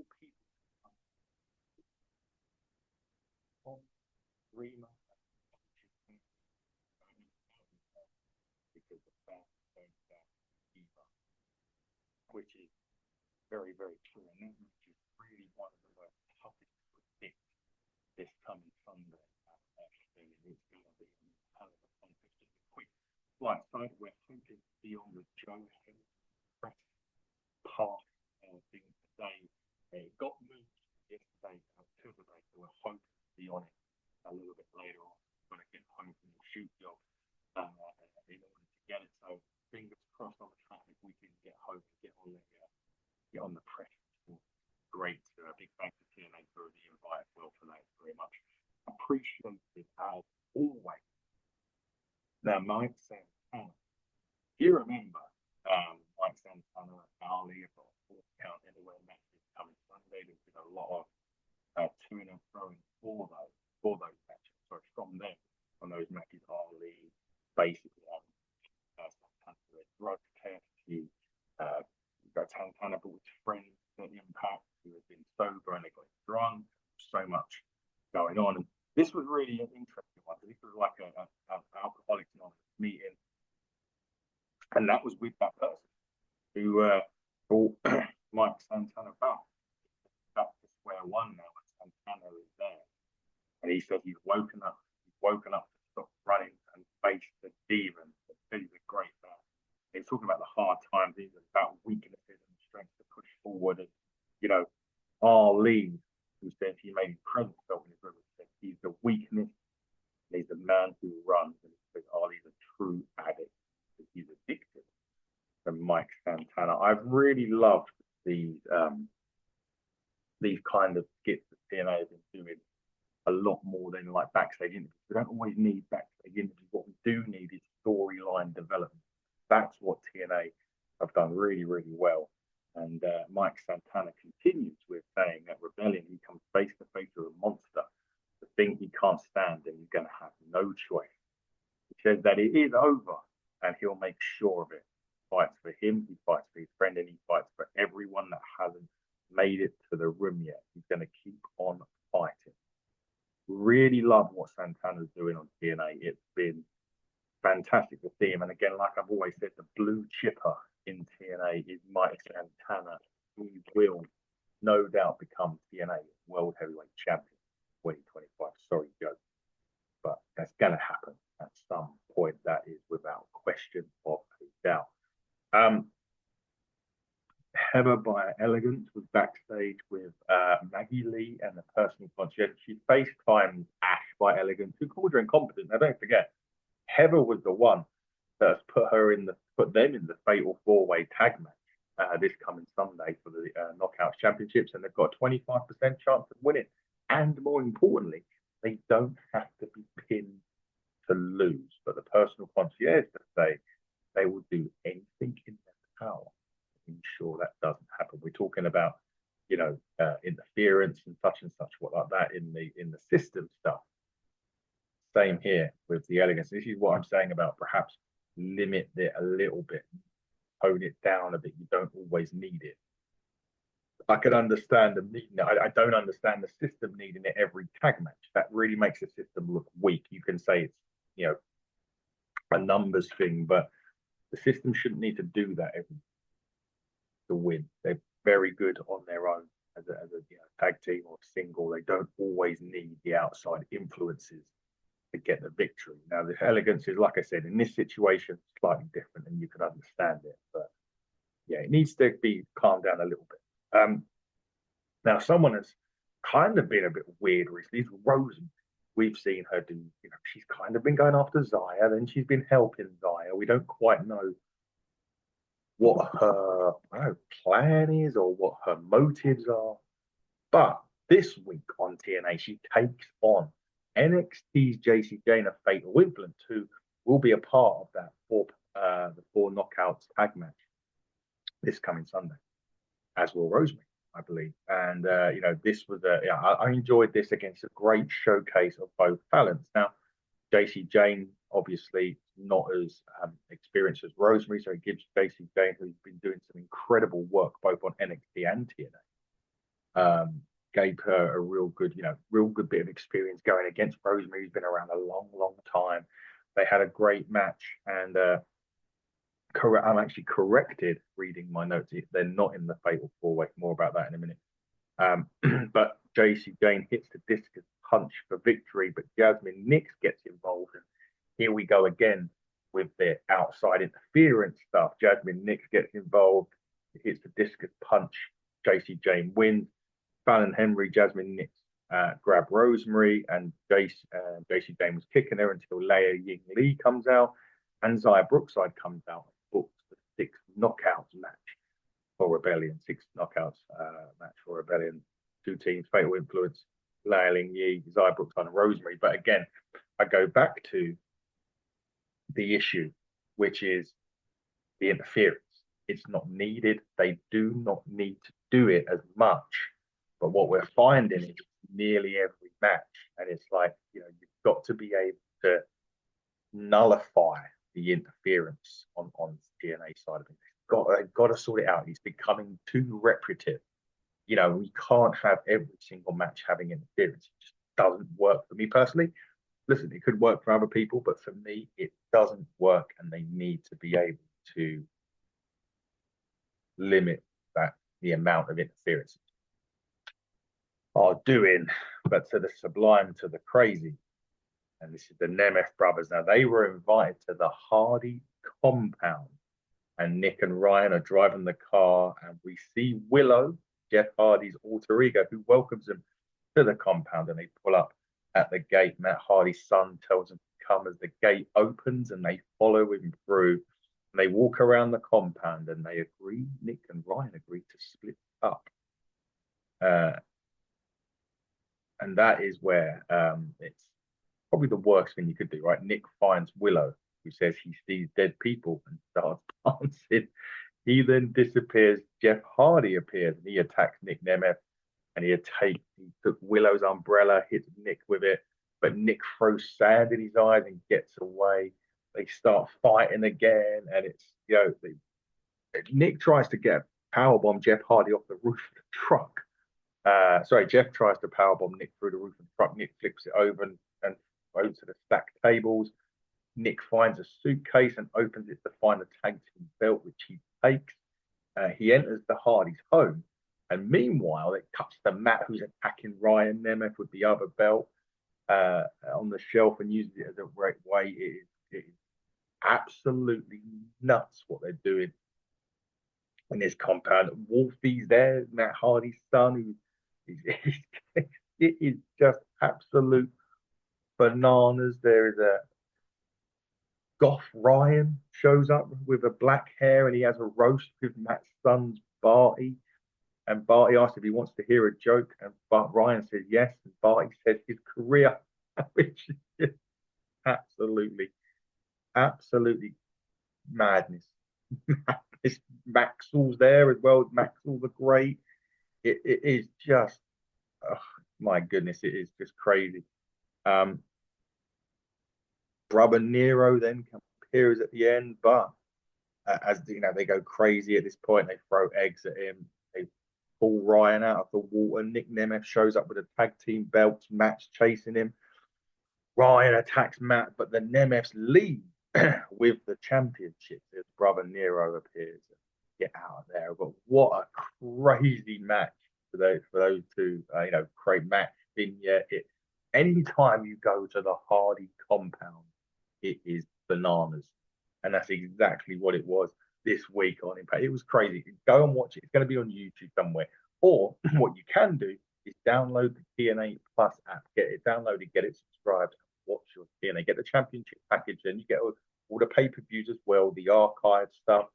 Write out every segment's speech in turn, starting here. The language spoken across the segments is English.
for people on Rima because the fans don't doubt either, which is very, very true. And that match is really one of the most toughest to predict this coming Sunday. It's going to be a hell of a contest. Just a quick light side, we're hoping to be on the Joe Hill press pass thing today. It got moved yesterday to the day, so we're hoping to be on it a little bit later on. We're going to get home from the shoot job in order to get it. So fingers crossed on the traffic, we can get home and get on the press. Great. A big thanks to TNA for the invite as well for that. It's very much appreciated as always. Now, Mike Santana. If you remember, Mike Santana and Ali have got a 4 count anywhere matches coming Sunday. There's been a lot of to and fro for those matches. Sorry, from them on those matches, Ali basically Santana drug test. He got Santana brought his friends at Impact who had been sober and they got drunk. So much going on. And this was really an interesting one. This was like an Alcoholics Anonymous meeting. And that was with that person who brought Mike Santana back to square one now. Santana is there. And he said he's woken up to stop running and face the demon. He's a great man. He's talking about the hard times, he's about weaknesses and strength to push forward. And, you know, Ali, who said he made his presence felt in his room, said he's the weakness, and he's the man who runs. And he said Ali's a true addict, because he's addicted. And Mike Santana, I've really loved these kind of skits that TNA have been doing a lot more than like backstage interviews. We don't always need backstage interviews. What we do need is storyline development. That's what TNA have done really, really well. And Mike Santana continues with saying at Rebellion, he comes face to face with a monster, the thing he can't stand, and he's going to have no choice. He says that it is over, and he'll make sure of it. He fights for him, he fights for his friend, and he fights for everyone that hasn't made it to the room yet. He's going to keep on fighting. Really love what Santana's doing on TNA. It's been fantastic to see him. And again, like I've always said, the blue chipper in TNA is Mike Santana, who will no doubt become TNA World Heavyweight Champion 2025. Sorry, Joe, but that's going to happen at some point. That is without question of a doubt. Heather by Elegance was backstage with Maggie Lee and the personal concierge. She FaceTimed Ash by Elegance, who called her incompetent. Now, don't forget, Heather was the one that has put them in the fatal 4-way tag match this coming Sunday for the Knockouts Championships, and they've got a 25% chance of winning. And more importantly, they don't have to be pinned to lose. But the personal concierge say they will do anything in their power to ensure that doesn't happen. We're talking about, you know, interference and such, what like that in the system stuff. Same here with the Elegance. This is what I'm saying about perhaps limit it a little bit, tone it down a bit. You don't always need it. I can understand them needing it. I don't understand the system needing it every tag match. That really makes the system look weak. You can say it's, you know, a numbers thing, but the system shouldn't need to do that every to win. They're very good on their own as a you know, tag team or single. They don't always need the outside influences to get the victory. Now, the Elegance is, like I said, in this situation, slightly different, and you can understand it. But yeah, it needs to be calmed down a little bit. Now, someone has kind of been a bit weird recently is Rosen. We've seen her do, you know, she's kind of been going after Zaya, then she's been helping Zaya. We don't quite know what her plan is or what her motives are. But this week on TNA, she takes on NXT's JC Jane of Fatal Influence, who will be a part of that the four knockouts tag match this coming Sunday, as will Rosemary, I believe. And you know, this was I enjoyed this against a great showcase of both talents. Now, JC Jane obviously not as experienced as Rosemary, so it gives JC Jane, who's been doing some incredible work both on NXT and TNA, Gave her a real good, real good bit of experience going against Rosemary, who's been around a long, long time. They had a great match, and I'm actually corrected reading my notes. They're not in the Fatal 4-Way. More about that in a minute. But JC Jane hits the discus punch for victory, but Jasmine Nix gets involved. And here we go again with the outside interference stuff. Jasmine Nix gets involved, hits the discus punch. JC Jane wins. Fallon Henry, Jasmine Nix grab Rosemary, and JC Jane was kicking her until Leia Ying Lee comes out, and Zaya Brookside comes out and books the 6 knockouts match for Rebellion. 6 knockouts match for Rebellion. 2 teams, Fatal Influence, Leia Ying Lee, Zaya Brookside, and Rosemary. But again, I go back to the issue, which is the interference. It's not needed. They do not need to do it as much. But what we're finding is nearly every match, and it's like, you've got to be able to nullify the interference on TNA side of things. They've got to sort it out. It's becoming too repetitive. We can't have every single match having interference. It just doesn't work for me personally. Listen, it could work for other people, but for me, it doesn't work, and they need to be able to limit the amount of interference are doing. But to the sublime, to the crazy, and this is the Nemeth Brothers. Now, they were invited to the Hardy compound, and Nick and Ryan are driving the car, and we see Willow, Jeff Hardy's alter ego, who welcomes them to the compound, and they pull up at the gate. Matt Hardy's son tells them to come as the gate opens, and they follow him through. And they walk around the compound, and they agree, Nick and Ryan agree to split up. And that is where it's probably the worst thing you could do, right? Nick finds Willow, who says he sees dead people, and starts dancing. He then disappears. Jeff Hardy appears, and he attacks Nick Nemeth, and he took Willow's umbrella, hits Nick with it, but Nick throws sand in his eyes and gets away. They start fighting again, and it's, Nick tries to get powerbomb Jeff Hardy off the roof of the truck. Jeff tries to powerbomb Nick through the roof of the truck. Nick flips it over and goes to the stacked tables. Nick finds a suitcase and opens it to find a tag team belt, which he takes. He enters the Hardy's home, and meanwhile, it cuts to Matt, who's attacking Ryan Nemeth with the other belt on the shelf, and uses it as a great way. It is absolutely nuts what they're doing in this compound. Wolfie's there, Matt Hardy's son, it is just absolute bananas. There is a Goth Ryan shows up with a black hair, and he has a roast with Matt's son's Barty. And Barty asks if he wants to hear a joke, and Ryan says yes, and Barty says his career, which is just absolutely madness. Maxwell's there as well. Maxwell the Great. It is just, oh, my goodness, it is just crazy. Brother Nero then appears at the end, but as they go crazy at this point. They throw eggs at him. They pull Ryan out of the water. Nick Nemeth shows up with a tag team belts. Matt's chasing him. Ryan attacks Matt, but the Nemeths leave with the championship as Brother Nero appears. Get out of there. But what a crazy match for those two. Great match. Anytime you go to the Hardy compound, it is bananas. And that's exactly what it was this week on Impact. It was crazy. Go and watch it. It's going to be on YouTube somewhere. Or what you can do is download the TNA Plus app. Get it downloaded, get it subscribed, watch your TNA. Get the championship package, and you get all the pay-per-views as well, the archive stuff.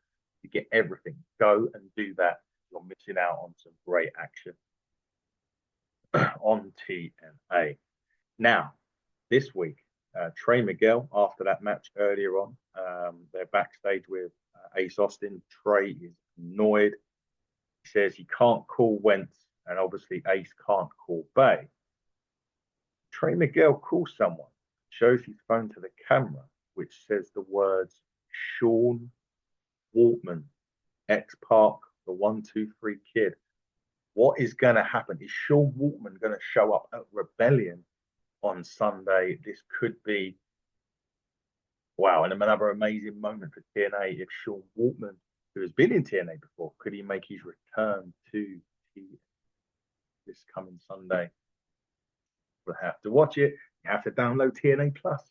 You get everything. Go and do that. You're missing out on some great action on TNA. Now, this week, Trey Miguel, after that match earlier on, they're backstage with Ace Austin. Trey is annoyed. He says he can't call Wentz, and obviously Ace can't call Bay. Trey Miguel calls someone, shows his phone to the camera, which says the words Sean Waltman, X-Pac, the 1-2-3 kid. What is going to happen? Is Sean Waltman going to show up at Rebellion on Sunday? This could be, wow, and another amazing moment for TNA if Sean Waltman, who has been in TNA before, could he make his return to TNA this coming Sunday? We'll have to watch it. You have to download TNA Plus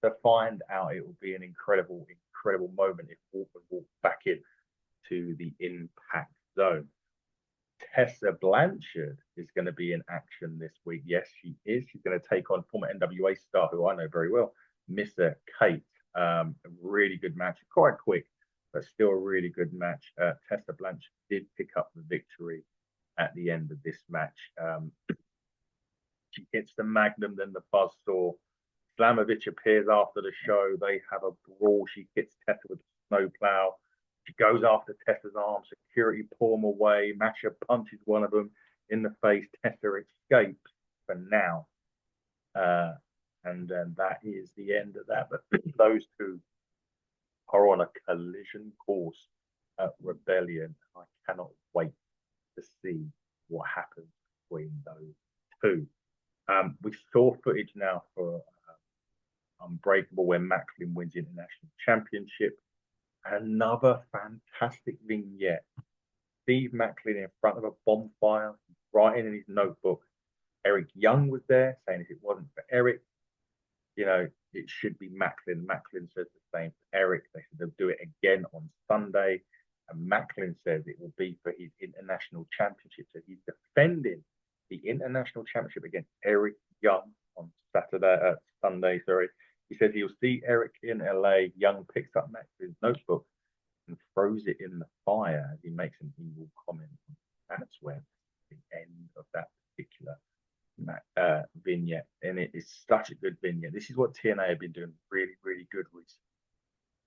to find out. It will be an incredible, incredible moment if Waltman walks back in to the Impact Zone. Tessa Blanchard is going to be in action this week. Yes, she is. She's going to take on former NWA star, who I know very well, Mr. Kate. A really good match, quite quick, but still a really good match. Tessa Blanchard did pick up the victory at the end of this match. She hits the Magnum, then the Buzzsaw. Slamovich appears after the show. They have a brawl. She hits Tessa with a snowplow. She goes after Tessa's arm. Security pull them away. Masha punches one of them in the face. Tessa escapes for now. And then that is the end of that. But those two are on a collision course at Rebellion. I cannot wait to see what happens between those two. We saw footage now for Unbreakable, where Macklin wins the International Championship. Another fantastic vignette. Steve Macklin in front of a bonfire, writing in his notebook. Eric Young was there, saying if it wasn't for Eric, it should be Macklin. Macklin says the same for Eric. They said they'll do it again on Sunday. And Macklin says it will be for his International Championship. So he's defending the International Championship against Eric Young on Sunday. He says he'll see Eric in LA. Young picks up Macklin's notebook and throws it in the fire as he makes an evil comment. That's where the end of that particular vignette. And it is such a good vignette. This is what TNA have been doing really, really good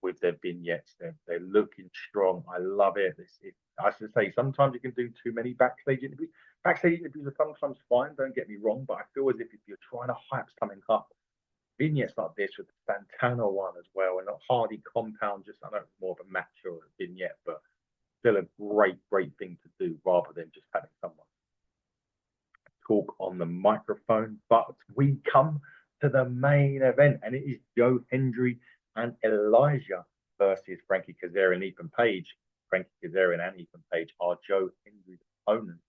with their vignettes. They're looking strong. I love it. I should say, sometimes you can do too many backstage interviews. Backstage interviews are sometimes fine, don't get me wrong, but I feel as if you're trying to hype something up, vignettes like this with the Santana one as well, and not Hardy Compound, I know it's more of a match or a vignette, but still a great, great thing to do rather than just having someone talk on the microphone. But we come to the main event, and it is Joe Hendry and Elijah versus Frankie Kazarian and Ethan Page. Frankie Kazarian and Ethan Page are Joe Hendry's opponents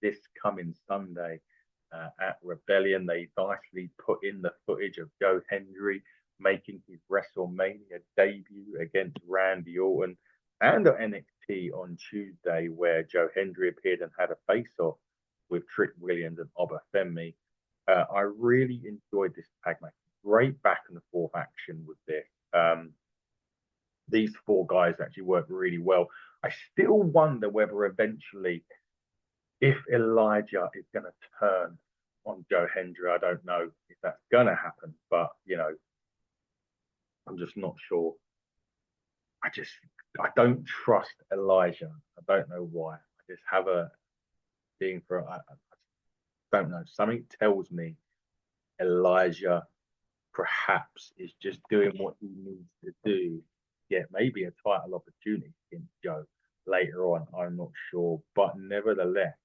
this coming Sunday at Rebellion. They nicely put in the footage of Joe Hendry making his WrestleMania debut against Randy Orton, and at NXT on Tuesday, where Joe Hendry appeared and had a face-off with Trick Williams and Obafemi. I really enjoyed this tag match. Great back and forth action with this. These four guys actually work really well. I still wonder whether eventually, if Elijah is going to turn on Joe Hendry, I don't know if that's going to happen, but I'm just not sure. I don't trust Elijah. I don't know why. I just have a thing for I don't know. Something tells me Elijah perhaps is just doing what he needs to do. Yeah, maybe a title opportunity in Joe later on. I'm not sure, but nevertheless,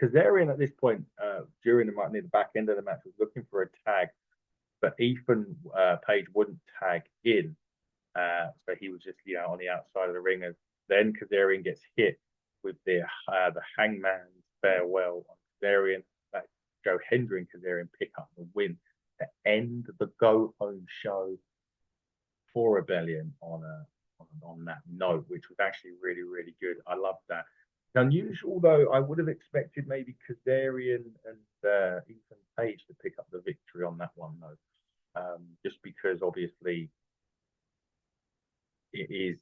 Kazarian at this point near the back end of the match was looking for a tag, but Ethan Page wouldn't tag in, so he was just on the outside of the ring. And then Kazarian gets hit with the Hangman's Farewell on Kazarian. Joe Hendry and Kazarian pick up the win to end the go home show for Rebellion on that note, which was actually really, really good. I loved that. Unusual though, I would have expected maybe Kazarian and Ethan Page to pick up the victory on that one though, just because obviously it is,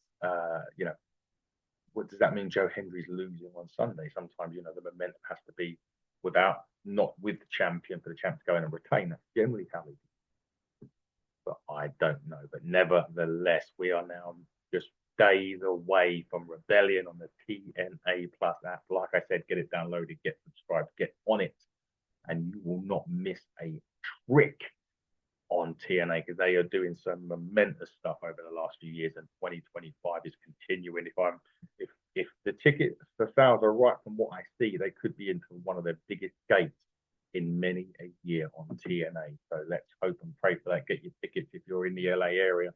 what does that mean? Joe Hendry's losing on Sunday. Sometimes the momentum has to be not with the champion, for the champ to go in and retain. That's generally how they do. But I don't know. But nevertheless, we are now just days away from Rebellion on the TNA Plus app. Like I said, get it downloaded, get subscribed, get on it, and you will not miss a trick on TNA because they are doing some momentous stuff over the last few years, and 2025 is continuing. If the ticket the sales are right from what I see, they could be into one of their biggest gates in many a year on TNA. So let's hope and pray for that. Get your tickets if you're in the LA area.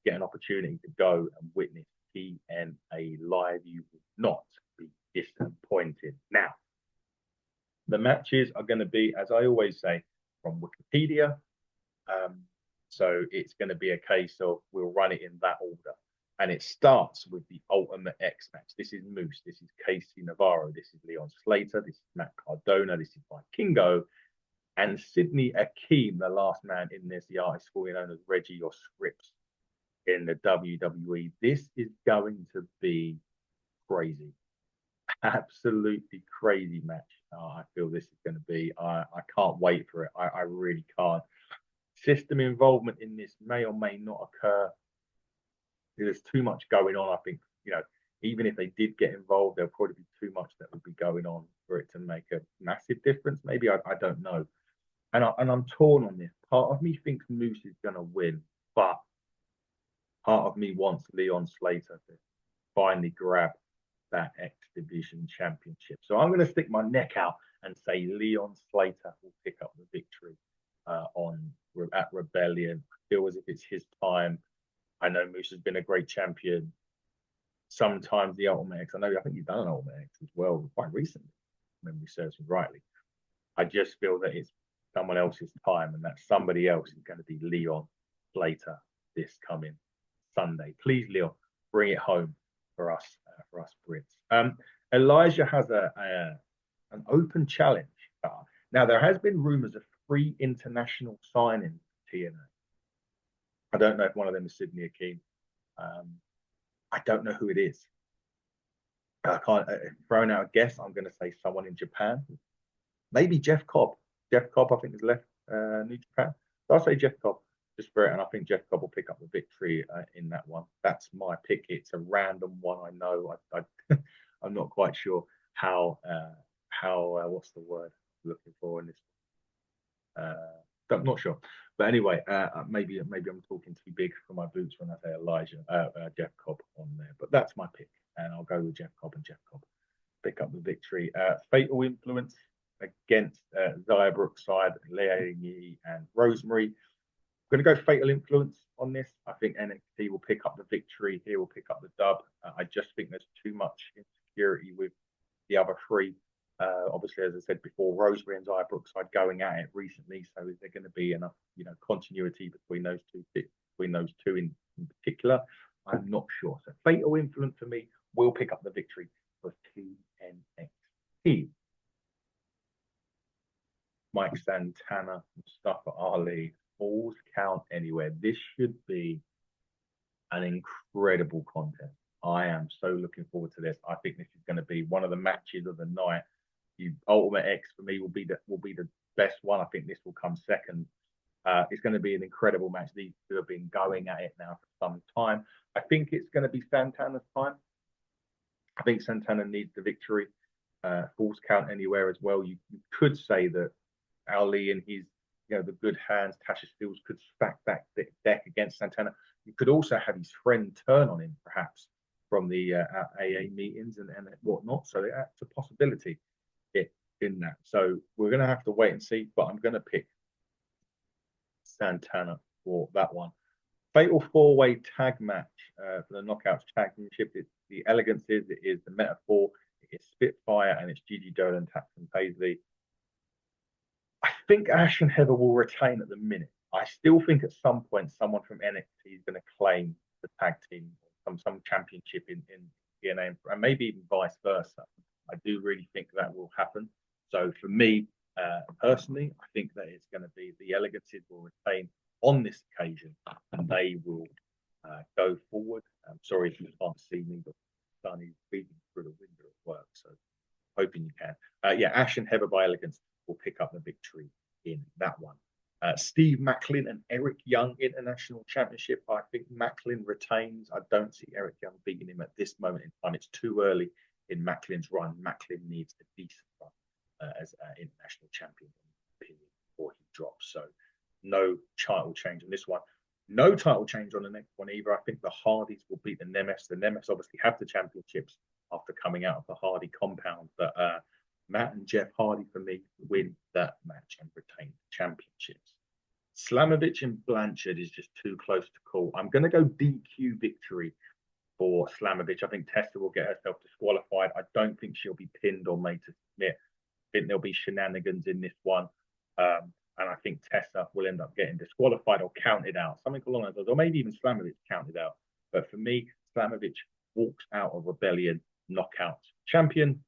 Get an opportunity to go and witness TNA live. You will not be disappointed. Now, the matches are going to be, as I always say, from Wikipedia. So it's going to be a case of we'll run it in that order. And it starts with the Ultimate X match. This is Moose. This is Casey Navarro. This is Leon Slater. This is Matt Cardona. This is Vikingo. And Sidney Akeem, the last man in this, the artist formerly known as Reggie or Scripps in the WWE. This is going to be crazy. Absolutely crazy match. I feel this is going to be. I can't wait for it. I really can't. System involvement in this may or may not occur. There's too much going on. I think, even if they did get involved, there'll probably be too much that would be going on for it to make a massive difference. Maybe I don't know. And I'm torn on this. Part of me thinks Moose is going to win, but part of me wants Leon Slater to finally grab that X Division championship. So I'm going to stick my neck out and say Leon Slater will pick up the victory at Rebellion. I feel as if it's his time. I know Moose has been a great champion. Sometimes the Ultimate X, I think he's done an Ultimate X as well quite recently, when we serves him rightly. I just feel that it's someone else's time, and that somebody else is going to be Leon Slater this coming Sunday. Please, Leon, bring it home for us Brits. Elijah has an open challenge. Now, there has been rumors of 3 international signings for TNA. I don't know if one of them is Sidney Akeem. I don't know who it is. I can't throwing out a guess. I'm going to say someone in Japan. Maybe Jeff Cobb. Jeff Cobb, I think, has left New Japan. So I'll say Jeff Cobb just for it, and I think Jeff Cobb will pick up the victory in that one. That's my pick. It's a random one. I know. I'm not quite sure how what's the word I'm looking for in this. I'm not sure, but anyway, maybe I'm talking too big for my boots when I say Jeff Cobb on there. But that's my pick, and I'll go with Jeff Cobb, and Jeff Cobb pick up the victory. Fatal Influence against Zaya Brookside, Leia Yi, and Rosemary. I'm going to go Fatal Influence on this. I think NXT will pick up the victory here. Will pick up the dub. I just think there's too much insecurity with the other 3. Obviously, as I said before, Rosemary and Zaya Brookside going at it recently. So is there going to be enough, continuity between those two in particular? I'm not sure. So Fatal Influence for me will pick up the victory for TNXT. Mike Santana, Mustafa Ali, Falls Count Anywhere. This should be an incredible contest. I am so looking forward to this. I think this is going to be one of the matches of the night. The Ultimate X for me will be the best one. I think this will come second. It's going to be an incredible match. These two have been going at it now for some time. I think it's going to be Santana's time. I think Santana needs the victory. Falls Count Anywhere as well. You could say that Ali and his, the good hands, Tasha Steelz, could stack that deck against Santana. You could also have his friend turn on him, perhaps, from the AA meetings and whatnot. So that's a possibility in that. So we're going to have to wait and see, but I'm going to pick Santana for that one. Fatal 4-way tag match for the Knockouts Championship. It's the Elegances, it is the Metaphor, it is Spitfire, and it's Gigi Dolan, Taxon Paisley. I think Ash and Heather will retain at the minute. I still think at some point someone from NXT is going to claim the tag team, some championship in TNA, and maybe even vice versa. I do really think that will happen. So for me, personally, I think that it's going to be the Elegances will retain on this occasion, and they will go forward. I'm sorry if you can't see me, but the sun is beating through the window at work, so hoping you can. Ash and Heather by Elegance will pick up the victory in that one. Steve Macklin and Eric Young International Championship. I think Macklin retains. I don't see Eric Young beating him at this moment in time. It's too early in Macklin's run. Macklin needs a decent run as international champion, in my opinion, before he drops. So no title change on this one. No title change on the next one either. I think the Hardys will beat the Nemeths. The Nemeths obviously have the championships after coming out of the Hardy compound. But Matt and Jeff Hardy, for me, win that match and retain the championships. Slamovich and Blanchard is just too close to call. I'm going to go DQ victory for Slamovich. I think Tessa will get herself disqualified. I don't think she'll be pinned or made to submit. I think there'll be shenanigans in this one. And I think Tessa will end up getting disqualified or counted out, something along those lines, or maybe even Slamovich counted out. But for me, Slamovich walks out of Rebellion knockout champion.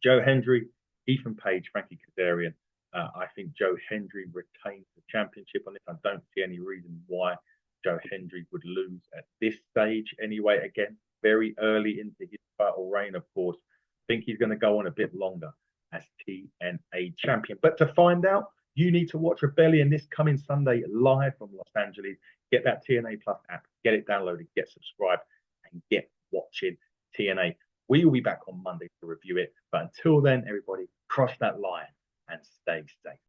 Joe Hendry, Ethan Page, Frankie Kazarian. I think Joe Hendry retains the championship on this. I don't see any reason why Joe Hendry would lose at this stage anyway. Again, very early into his battle reign, of course. I think he's going to go on a bit longer as TNA champion. But to find out, you need to watch Rebellion this coming Sunday live from Los Angeles. Get that TNA Plus app, get it downloaded, get subscribed, and get watching TNA. We will be back on Monday to review it. But until then, everybody, cross that line and stay safe.